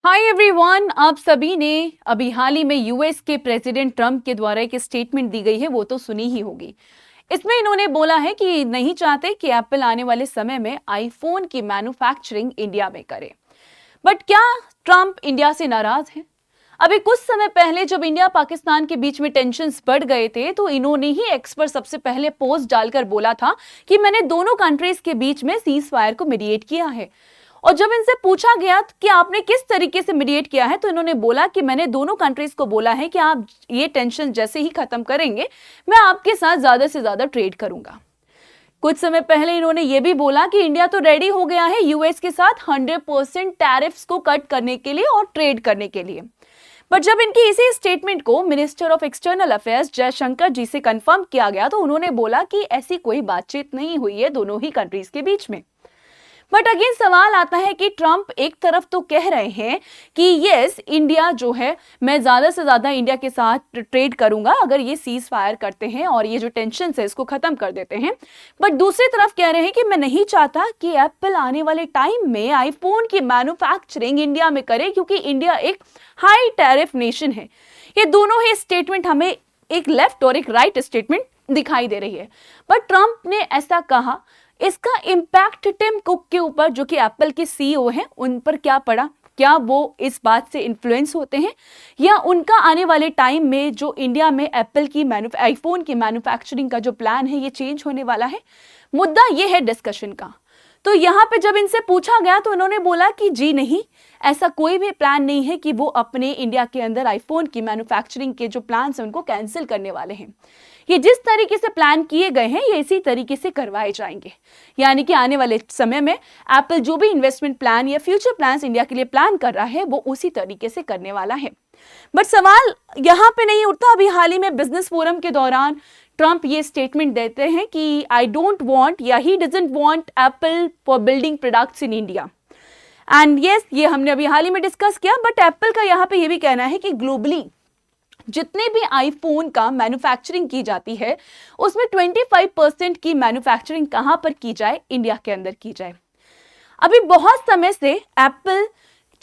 Hi everyone, आप सभी ने अभी हाल ही में यूएस के प्रेसिडेंट ट्रंप के द्वारा एक स्टेटमेंट दी गई है, वो तो सुनी ही होगी। इसमें इन्होंने बोला है कि नहीं चाहते कि एप्पल आने वाले समय में आईफोन की मैन्युफैक्चरिंग इंडिया में करे। बट क्या ट्रंप इंडिया से नाराज है? अभी कुछ समय पहले जब इंडिया पाकिस्तान के बीच में टेंशन्स बढ़ गए थे, तो इन्होंने ही एक्स पर सबसे पहले पोस्ट डालकर बोला था कि मैंने दोनों कंट्रीज के बीच में सीज फायर को मीडिएट किया है। और जब इनसे पूछा गया कि आपने किस तरीके से मीडिएट किया है, तो इन्होंने बोला कि मैंने दोनों कंट्रीज को बोला है कि आप ये टेंशन जैसे ही खत्म करेंगे, मैं आपके साथ ज्यादा से ज्यादा ट्रेड करूंगा। कुछ समय पहले इन्होंने ये भी बोला कि इंडिया तो रेडी हो गया है यूएस के साथ 100% टैरिफ्स को कट करने के लिए और ट्रेड करने के लिए। बट जब इनकी इसी स्टेटमेंट को minister of external affairs Jaishankar ji से कंफर्म किया गया, तो उन्होंने बोला कि ऐसी कोई बातचीत नहीं हुई है दोनों ही कंट्रीज के बीच में। बट अगेन सवाल आता है कि ट्रंप एक तरफ तो कह रहे हैं कि यस, इंडिया जो है, मैं ज्यादा से ज्यादा इंडिया के साथ ट्रेड करूंगा अगर ये सीज फायर करते हैं और ये जो टेंशन है इसको खत्म कर देते हैं। बट दूसरी तरफ कह रहे हैं कि मैं नहीं चाहता कि एप्पल आने वाले टाइम में आईफोन की मैन्युफैक्चरिंग इंडिया में करे, क्योंकि इंडिया एक हाई टैरिफ नेशन है। ये दोनों ही स्टेटमेंट हमें एक लेफ्ट और एक राइट स्टेटमेंट दिखाई दे रही है। बट ट्रंप ने ऐसा कहा, इसका इम्पैक्ट टिम कुक के ऊपर, जो कि एप्पल के सीईओ हैं, उन पर क्या पड़ा? क्या वो इस बात से इन्फ्लुएंस होते हैं, या उनका आने वाले टाइम में जो इंडिया में एप्पल की आईफोन की मैन्युफैक्चरिंग का जो प्लान है ये चेंज होने वाला है? मुद्दा ये है डिस्कशन का। तो यहाँ पे जब इनसे पूछा गया तो उन्होंने बोला कि जी नहीं, ऐसा कोई भी प्लान नहीं है कि वो अपने इंडिया के अंदर आईफोन की मैन्युफैक्चरिंग के जो प्लान्स हैं उनको कैंसिल करने वाले हैं। ये जिस तरीके से प्लान किए गए हैं ये इसी तरीके से करवाए जाएंगे। यानी कि आने वाले समय में एप्पल जो भी इन्वेस्टमेंट प्लान या फ्यूचर प्लान्स इंडिया के लिए प्लान कर रहा है वो उसी तरीके से करने वाला है। बट सवाल यहाँ पे नहीं उठता। अभी हाल ही में बिजनेस फोरम के दौरान ट्रंप ये स्टेटमेंट देते हैं कि आई डोंट वांट या he doesn't want Apple for building products in India. And yes, ये हमने अभी हाल ही में डिस्कस किया। बट एप्पल का यहाँ पे ये भी कहना है कि ग्लोबली जितने भी आईफोन का मैन्युफैक्चरिंग की जाती है उसमें 25% की मैन्युफैक्चरिंग कहां पर की जाए? इंडिया के अंदर की जाए। अभी बहुत समय से एप्पल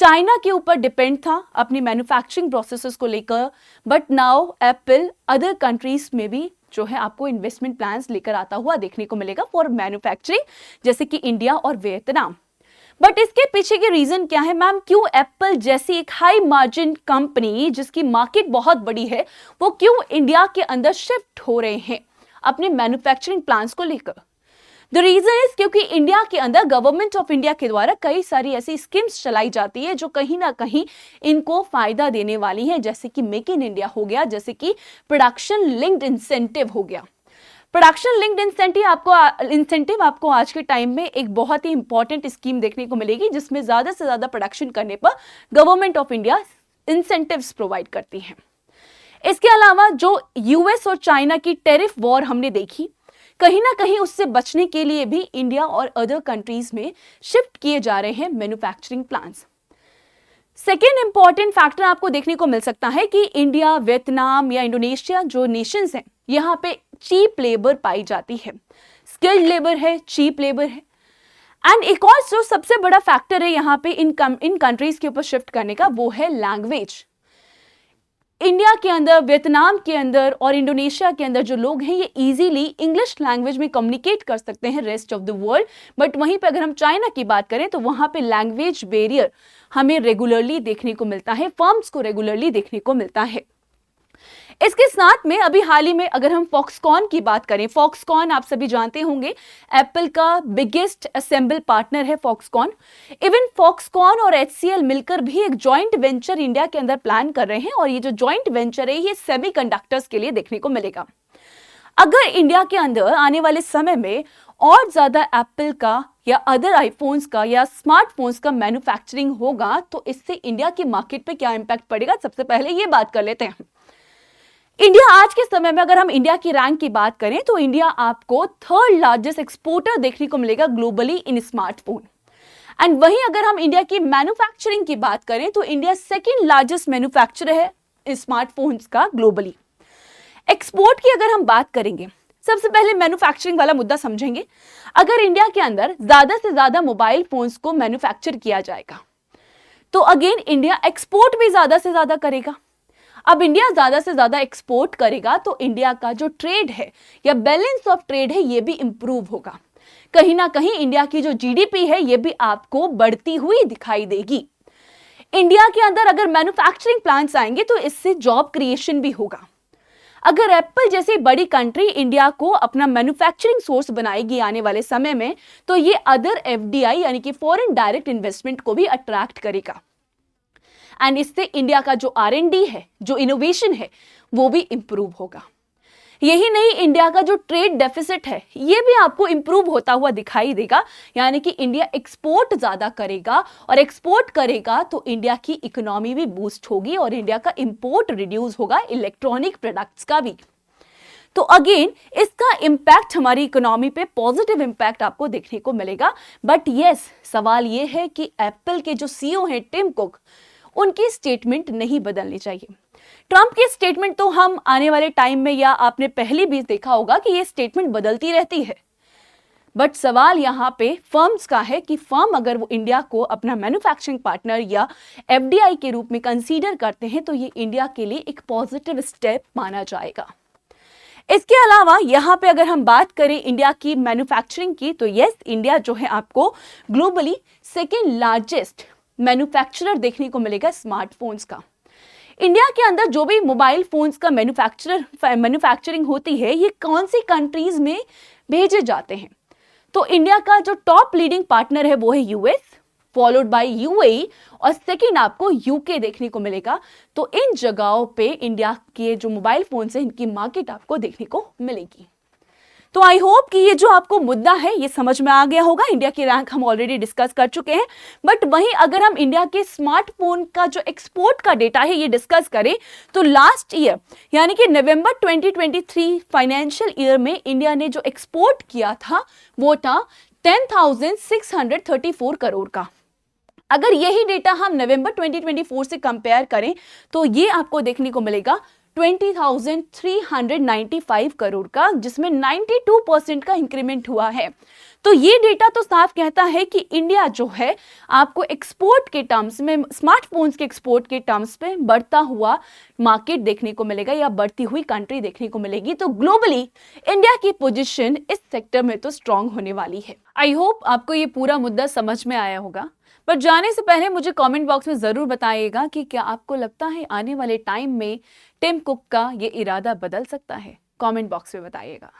चाइना के ऊपर डिपेंड था अपनी मैन्युफैक्चरिंग प्रोसेसेस को लेकर। But now Apple other countries में भी जो है आपको इन्वेस्टमेंट प्लान्स लेकर आता हुआ देखने को मिलेगा फॉर मैन्युफैक्चरिंग, जैसे कि इंडिया और वियतनाम। बट इसके पीछे के रीजन क्या है मैम? क्यों एप्पल जैसी एक हाई मार्जिन कंपनी जिसकी मार्केट बहुत बड़ी है, वो क्यों इंडिया के अंदर शिफ्ट हो रहे हैं अपने मैन्युफैक्चरिंग प्लान्स को लेकर? द रीजन इज क्योंकि इंडिया के अंदर गवर्नमेंट ऑफ इंडिया के द्वारा कई सारी ऐसी स्कीम्स चलाई जाती है जो कहीं ना कहीं इनको फायदा देने वाली है, जैसे कि मेक इन इंडिया हो गया, जैसे कि प्रोडक्शन लिंक्ड इंसेंटिव हो गया। प्रोडक्शन लिंक्ड इंसेंटिव आपको आज के टाइम में एक बहुत ही इंपॉर्टेंट स्कीम देखने को मिलेगी, जिसमें ज्यादा से ज्यादा प्रोडक्शन करने पर government of India incentives provide करती है। इसके अलावा जो यूएस और चाइना की टैरिफ वॉर हमने देखी, कहीं ना कहीं उससे बचने के लिए भी इंडिया और अदर कंट्रीज में शिफ्ट किए जा रहे हैं manufacturing plants. Second important factor आपको देखने को मिल सकता है कि इंडिया, वियतनाम या इंडोनेशिया जो नेशंस हैं, यहाँ पे चीप लेबर पाई जाती है, स्किल्ड लेबर है, चीप लेबर है। एंड एक और जो सबसे बड़ा फैक्टर है यहाँ पे इन कंट्रीज के ऊपर शिफ्ट करने का, वो है लैंग्वेज। इंडिया के अंदर, वियतनाम के अंदर और इंडोनेशिया के अंदर जो लोग हैं ये इजीली इंग्लिश लैंग्वेज में कम्युनिकेट कर सकते हैं rest of the world. But वहीं पे अगर हम चाइना की बात करें तो वहां पे लैंग्वेज बैरियर हमें रेगुलरली देखने को मिलता है, फर्म्स को रेगुलरली देखने को मिलता है। इसके साथ में अभी हाल ही में अगर हम फॉक्सकॉन की बात करें, फॉक्सकॉन आप सभी जानते होंगे एप्पल का बिगेस्ट असेंबल पार्टनर है फॉक्सकॉन। इवन फॉक्सकॉन और एचसीएल मिलकर भी एक जॉइंट वेंचर इंडिया के अंदर प्लान कर रहे हैं, और ये जो जॉइंट वेंचर है ये सेमीकंडक्टर्स के लिए देखने को मिलेगा। अगर इंडिया के अंदर आने वाले समय में और ज्यादा एप्पल का या अदर आईफोन्स का या स्मार्टफोन्स का मैन्युफैक्चरिंग होगा तो इससे इंडिया की मार्केट पे क्या इंपैक्ट पड़ेगा, सबसे पहले ये बात कर लेते हैं। इंडिया आज के समय में अगर हम इंडिया की रैंक की बात करें तो इंडिया आपको थर्ड लार्जेस्ट एक्सपोर्टर देखने को मिलेगा ग्लोबली इन स्मार्टफोन। एंड वहीं अगर हम इंडिया की मैन्युफैक्चरिंग की बात करें तो इंडिया सेकंड लार्जेस्ट मैन्युफैक्चरर है स्मार्टफोन्स का ग्लोबली। एक्सपोर्ट की अगर हम बात करेंगे, सबसे पहले मैन्युफैक्चरिंग वाला मुद्दा समझेंगे। अगर इंडिया के अंदर ज्यादा से ज्यादा मोबाइल फोन्स को मैन्युफैक्चर किया जाएगा तो अगेन इंडिया एक्सपोर्ट भी ज्यादा से ज्यादा करेगा। अब इंडिया ज्यादा से ज्यादा एक्सपोर्ट करेगा तो इंडिया का जो ट्रेड है या बैलेंस ऑफ ट्रेड है ये भी इंप्रूव होगा। कहीं ना कहीं इंडिया की जो जीडीपी है ये भी आपको बढ़ती हुई दिखाई देगी। इंडिया के अंदर अगर मैन्युफैक्चरिंग प्लांट्स आएंगे तो इससे जॉब क्रिएशन भी होगा। अगर एप्पल जैसी बड़ी कंट्री इंडिया को अपना मैन्युफैक्चरिंग सोर्स बनाएगी आने वाले समय में, तो ये अदर एफडीआई यानी कि फॉरेन डायरेक्ट इन्वेस्टमेंट को भी अट्रैक्ट करेगा एंड इससे इंडिया का जो आर&डी है, जो इनोवेशन है, वो भी इंप्रूव होगा। यही नहीं, इंडिया का जो ट्रेड डेफिसिट है ये भी आपको इंप्रूव होता हुआ दिखाई देगा, यानी कि इंडिया एक्सपोर्ट ज्यादा करेगा और एक्सपोर्ट करेगा तो इंडिया की इकोनॉमी भी बूस्ट होगी और इंडिया का इंपोर्ट रिड्यूस होगा इलेक्ट्रॉनिक प्रोडक्ट्स का भी। तो अगेन इसका इंपैक्ट हमारी इकोनॉमी पे पॉजिटिव इंपैक्ट आपको देखने को मिलेगा। बट यस, सवाल ये है कि एप्पल के जो सीईओ हैं टिम कुक, उनकी स्टेटमेंट नहीं बदलनी चाहिए। ट्रंप की स्टेटमेंट तो हम आने वाले टाइम में, या आपने पहले भी देखा होगा कि ये स्टेटमेंट बदलती रहती है, बट सवाल यहां पे फर्म्स का है कि फर्म अगर वो इंडिया को अपना मैन्युफैक्चरिंग पार्टनर या एफडीआई के रूप में कंसीडर करते हैं तो ये इंडिया के लिए एक पॉजिटिव स्टेप माना जाएगा। इसके अलावा यहाँ पे अगर हम बात करें इंडिया की मैन्युफैक्चरिंग की, तो यस, इंडिया जो है आपको ग्लोबली सेकेंड लार्जेस्ट मैन्युफैक्चरर देखने को मिलेगा स्मार्टफोन्स का। इंडिया के अंदर जो भी मोबाइल फोन्स का मैन्युफैक्चरिंग होती है ये कौन सी कंट्रीज में भेजे जाते हैं, तो इंडिया का जो टॉप लीडिंग पार्टनर है वो है यूएस, फॉलोड बाय यूएई और सेकंड आपको यूके देखने को मिलेगा। तो इन जगहों पे इंडिया के जो मोबाइल फोन्स है इनकी मार्केट आपको देखने को मिलेगी। तो आई होप कि ये जो आपको मुद्दा है ये समझ में आ गया होगा। इंडिया की रैंक हम ऑलरेडी डिस्कस कर चुके हैं, बट वहीं अगर हम इंडिया के स्मार्टफोन का जो एक्सपोर्ट का डेटा है ये डिस्कस करें तो लास्ट ईयर यानी कि नवंबर 2023 फाइनेंशियल ईयर में इंडिया ने जो एक्सपोर्ट किया था वो था 10,634 करोड़ का। अगर यही डेटा हम नवंबर 2024 से कंपेयर करें तो ये आपको देखने को मिलेगा 20,395 करोड़ का, जिसमें 92% का इंक्रीमेंट हुआ है। तो ये डेटा तो साफ कहता है कि इंडिया जो है आपको एक्सपोर्ट के टर्म्स में, स्मार्टफोन्स के एक्सपोर्ट के टर्म्स में बढ़ता हुआ मार्केट देखने को मिलेगा या बढ़ती हुई कंट्री देखने को मिलेगी। तो ग्लोबली इंडिया की पोजीशन इस सेक्टर में तो स्ट्रांग होने वाली है। आई होप आपको ये पूरा मुद्दा समझ में आया होगा, पर जाने से पहले मुझे कमेंट बॉक्स में जरूर बताइएगा कि क्या आपको लगता है आने वाले टाइम में टिम कुक का ये इरादा बदल सकता है। कमेंट बॉक्स में बताइएगा।